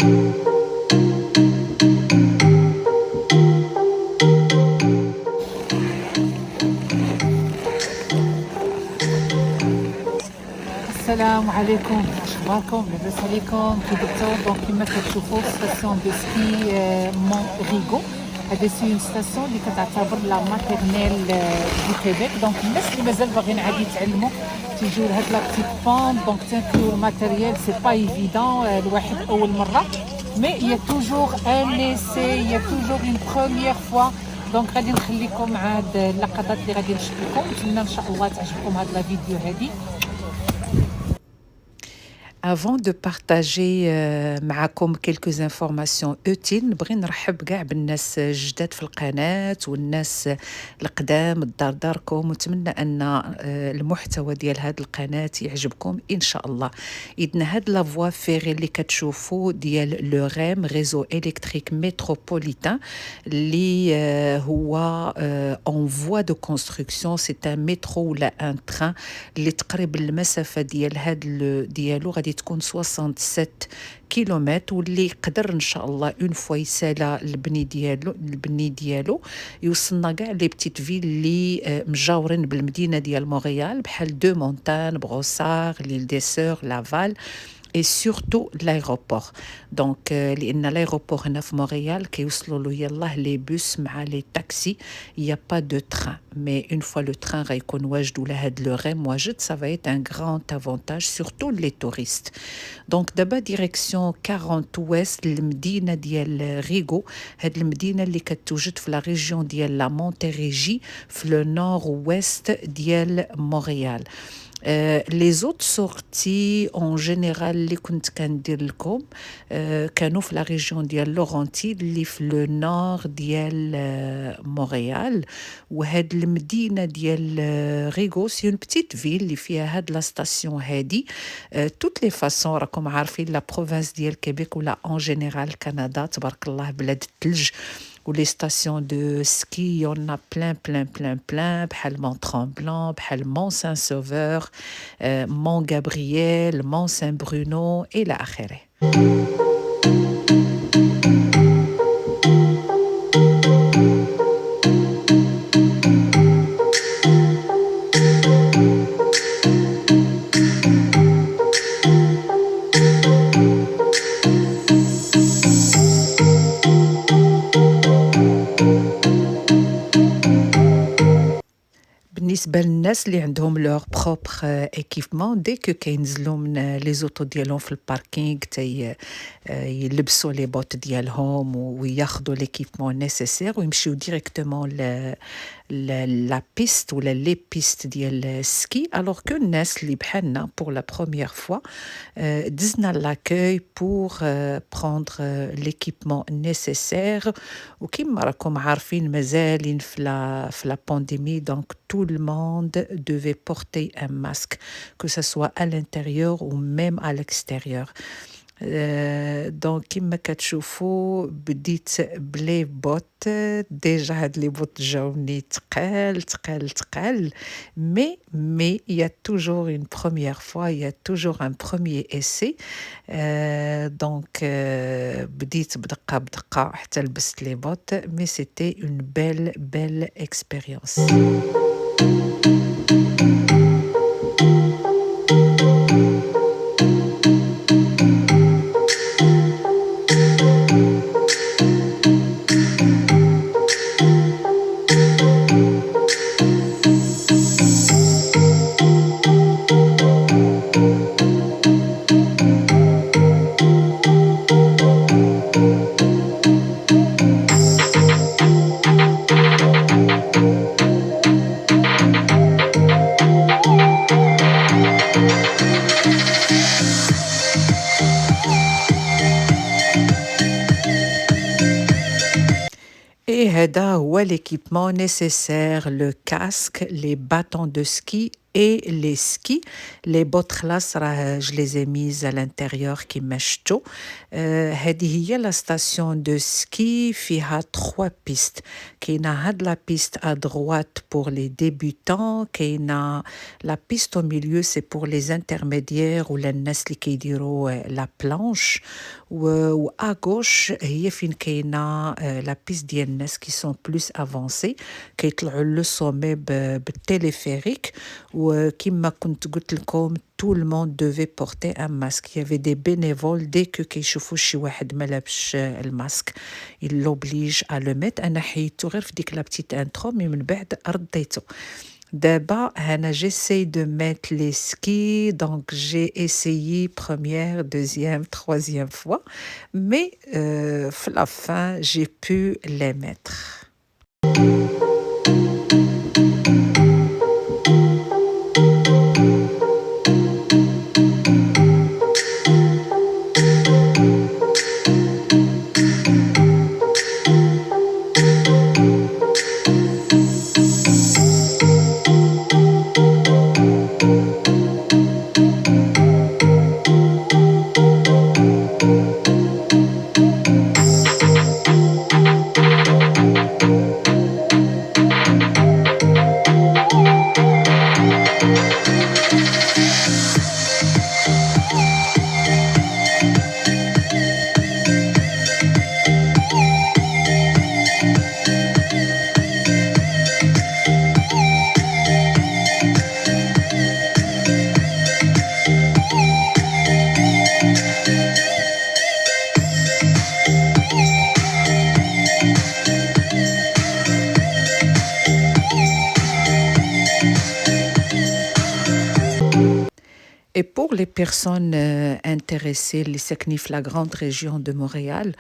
السلام عليكم، اخباركم؟ لاباس عليكم؟ كي دكتور؟ دونك كيما كتشوفوا ستاسيون دو سكي مون ريغو. هذه سي اون ستاسيون اللي كتعتبر لا ماتيرنيل دو كيبيك. دونك الناس اللي مازال باغيين عادي يتعلموا تيجيو لهاد لا بتيت بون. دونك تنكليو الماتيريال، سي با ايفيدون الواحد اول مره، مي يا توجور ان ايسي، يا توجور اون بروميير فوا. دونك غادي نخليكم مع هاد اللقطات اللي غادي نشوف لكم. نتمنى ان شاء الله تعجبكم هاد لا فيديو هادي. Avant de partager معكم quelques informations utiles نبغي نرحب كاع بالناس الجداد في القناة والناس القدام الدار داركم، ونتمنى ان المحتوى ديال هذه القناة يعجبكم ان شاء الله. إذن هاد لا فوا فيغي اللي كتشوفوا ديال لو ريم ريزو الكتريك متروبوليتان اللي هو اون فوا دو كونستركسيون، سي ان مترو ولا ان تران اللي تقريبا المسافة ديال هاد ديالو غادي تكون 67 كيلومتر، واللي يقدر ان شاء الله اون فوا يسالى البني ديالو يوصلنا كاع لي بتيت فيل اللي مجاورين بالمدينه ديال مونريال بحال دو مونتان، بروسار، ليل دي سور، لافال et surtout l'aéroport. Donc لأن l'aéroport هنا في مونريال كيوصلوا له يلاه لي بوس مع لي تاكسي. il y a pas de train, mais une fois le train غيكون واجد ولا هاد لو ريم واجد، ça va être un grand avantage surtout les touristes. Donc دابا ديريكسيون 40 ouest المدينه ديال ريغو. هاد المدينه اللي كتوجد في لا ريجيون ديال لا مونتيريجي في لو نور ويست ديال مونريال. les autres sorties en général اللي كنت كندير لكم كانوا في لا ريجيون ديال لورونتي اللي في لو نور ديال مونريال. وهاد المدينه ديال ريغو سي اون بتيت فيل اللي فيها هاد لا ستاسيون هادي. توت لي فاسون راكم عارفين لا بروفانس ديال كيبيك ولا en général كندا تبارك الله بلاد الثلج ou les stations de ski, il y en a plein, بحال Mont Tremblant, بحال Mont Saint-Sauveur, Mont Gabriel, Mont Saint-Bruno إلى آخره. بالنسبه للناس اللي عندهم لور بروبر ايكيبمون دي كو كينزلوا من لي زوطو ديالهم في الباركينغ يلبسوا لي بوت ديالهم وياخذوا ليكيبمون نيسيسير ويمشيو ديريكتومون لا بيست ولا لي بيست ديال السكي. الوغ كو الناس اللي بحالنا بور لا بروميير فوا دزنا لاكوي بور بروندر ليكيبمون نيسيسير. وكيما راكم عارفين مازالين في لا بانديمي، دونك tout le monde devait porter un masque, que ce soit à l'intérieur ou même à l'extérieur. دونك كيما كتشوفوا بديت بلي بوت. ديجا هاد لي بوت جاوني تقال مي il y a toujours une première fois, il y a toujours un premier essai. دونك بديت بدقة حتى لبست لي بوت، مي c'était une belle expérience. Et هذا هو l'équipement nécessaire: le casque, les bâtons de ski et les skis. Les bottes خلاص راه je les ai mises à l'intérieur كيما شفتوا. هذه هي لا ستاسيون دو سكي، فيها 3 بيست. كاينه هاد لا بيست à droite pour les débutants، كاينه لا بيست au milieu c'est pour les intermédiaires ولا الناس اللي كيديروا لا بلانش، وà gauche هي فين كاينة la piste ديال الناس qui sont plus avancés كيطلعوا لو sommet بالتليفيريك. وكما كنت قلت لكم tout le monde devait porter un masque. Il y avait des bénévoles dès que كيشوفوا شي واحد ما لابسش الماسك il l'oblige à le mettre. أنا حيدتو غير في ديك لا petite intro مي من بعد رديته. D'abord, j'essaye de mettre les skis, donc j'ai essayé première, deuxième, troisième fois, mais à la fin, j'ai pu les mettre. Et pour les personnes intéressées اللي ساكنين في la grande région de Montréal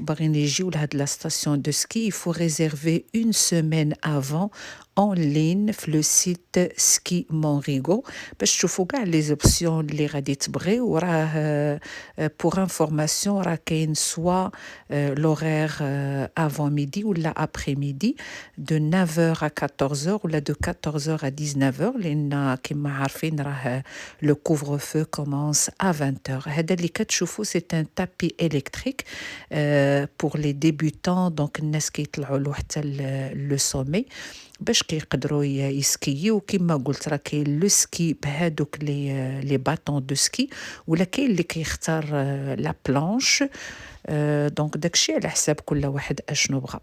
وباغيين يجيو لهاد la station de ski, il faut réserver une semaine avant en ligne في le site Ski Montrigo باش تشوفوا كاع les options اللي غادي تبغيو. وراه pour information راه كاين soit l'horaire avant midi ولا après midi de 9h à 14h ولا de 14h à 19h لأن كما عارفين راه le couvre-feu commence à 20h. هذا اللي كتشوفوا c'est un tapis électrique pour les débutants, donc الناس كيطلعوا له حتى le sommet باش كيقدروا يسكيو. كما قلت راه كاين لو سكي بهادوك لي باتون دو سكي ولا كاين اللي كيختار لا بلانش. دونك داكشي على حساب كل واحد اشنو بغى.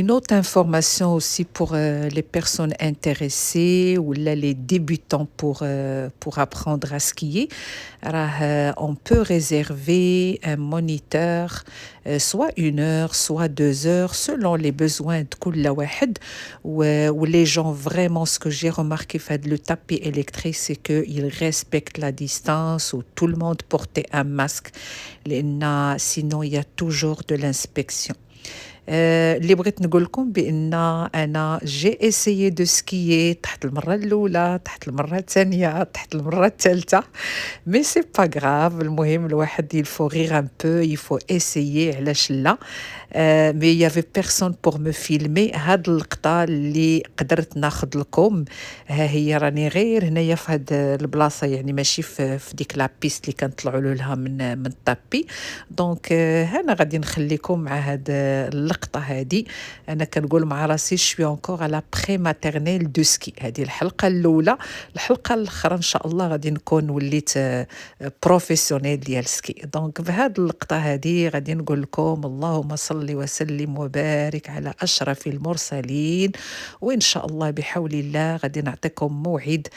Une autre information aussi pour les personnes intéressées ou là, les débutants pour apprendre à skier. On peut réserver un moniteur soit 1 heure, soit 2 heures, selon les besoins de كل واحد. Ou les gens vraiment, ce que j'ai remarqué fait le tapis électrique, c'est qu'ils respectent la distance où tout le monde portait un masque. Sinon, il y a toujours de l'inspection. اللي بغيت نقول لكم بان انا جي اسيي دو سكيي تحت المره الاولى، تحت المره الثانيه، تحت المره الثالثه، مي سي با غراف. المهم الواحد يلفو غير ان بو، يفو اسيي، علاش لا. مي يافي بيرسون بور مو فيلمي. هاد اللقطه اللي قدرت ناخذ لكم ها هي، راني غير هنايا في هاد البلاصه، يعني ماشي في ديك لا بيست اللي كنطلعوا لها من الطابي. دونك هنا غادي نخليكم مع هاد اللقطه اللقطة هذه أنا كنقول مع راسي شوي encore على بري ماتيرنيل دو سكي. هذه الحلقة الأولى. الحلقة الأخرى إن شاء الله غادي نكون وليت بروفيسيونيل ديال السكي. دونك بهاد اللقطة هذه غادي نقول لكم اللهم صل وسلم وبارك على أشرف المرسلين، وإن شاء الله بحول الله غادي نعطيكم موعد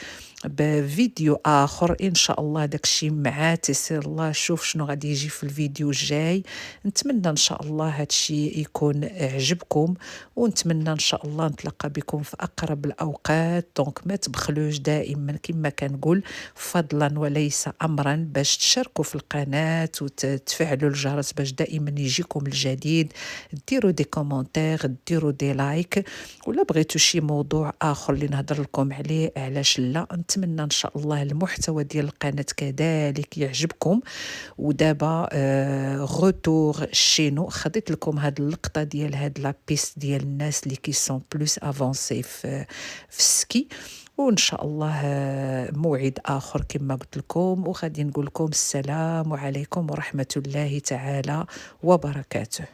بفيديو آخر إن شاء الله. داكشي مع تيسير الله. شوف شنو غادي يجي في الفيديو الجاي. نتمنى إن شاء الله هادشي يكون عجبكم، ونتمنى إن شاء الله نتلاقى بكم في أقرب الأوقات. دونك ما تبخلوش دائما كما كنقول فضلا وليس أمرا باش تشاركوا في القناة وتفعلوا الجرس باش دائما يجيكم الجديد. ديروا دي كومنتير، ديروا دي لايك، ولا بغيتوا شي موضوع آخر اللي نهضر لكم عليه علاش لا. نتمنى ان شاء الله المحتوى ديال القناه كذلك يعجبكم. ودابا غوتور شينو خديت لكم هاد اللقطه ديال هاد لا بيست ديال الناس اللي كي سون بلوس افونسي في السكي. وان شاء الله موعد اخر كما قلت لكم، وغادي نقول لكم السلام عليكم ورحمه الله تعالى وبركاته.